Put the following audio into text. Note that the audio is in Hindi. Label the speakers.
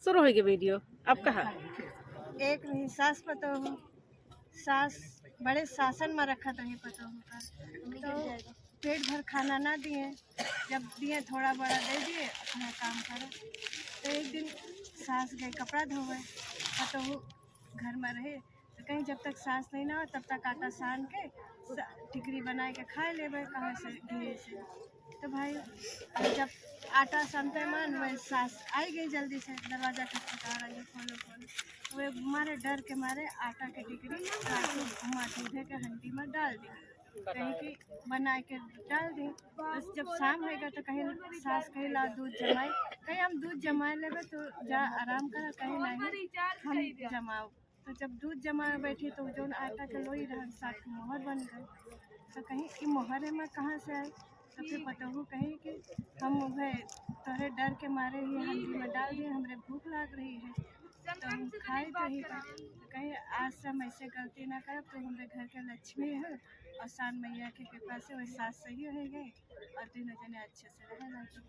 Speaker 1: शुरू होगी वीडियो। अब कहा
Speaker 2: एक रही सास पतोहू, सास बड़े शासन में रखत रही पतोहू का, तो पेट भर खाना ना दिए, जब दिए थोड़ा बड़ा दे दिए अपना काम करो। तो एक दिन सास गए कपड़ा धोवे, पतोहू घर में रहे, तो कहीं जब तक सास नहीं ना हो तब तक आटा सान के टिकरी बना के खा लेवे कहाँ से घी से। तो भाई जब आटा सानते मन वह सास आई गई जल्दी से, दरवाज़ा खटखटा रही है, खोलो खोलो। वे मारे डर के मारे आटा के टिकरी घुमा दूधे के हंडी में डाल दी, कहीं की बना के डाल दी। बस जब शाम होगा तो कहीं सास कहीं ला दूध जमाई, कहीं हम दूध जमा लेवे तो जा आराम करा, कहीं नहीं हम जमाओ। तो जब दूध जमा बैठी तो जो आटा के लोई रहा साथ मोहर बन गए। तो कहीं कि मोहरे में कहाँ से आई, तो फिर पतोहू कहीं कि हम वह तोहरे डर के मारे ही हंडी में डाल दिए, हमरे भूख लाग रही है तो हम खाए तो ही का। तो कहीं आज से हम ऐसे गलती ना करब, तो हमारे घर के लक्ष्मी है और सान मैया की कृपा से वह सास सही हो गए और तीनों जने अच्छे से रहे लगे।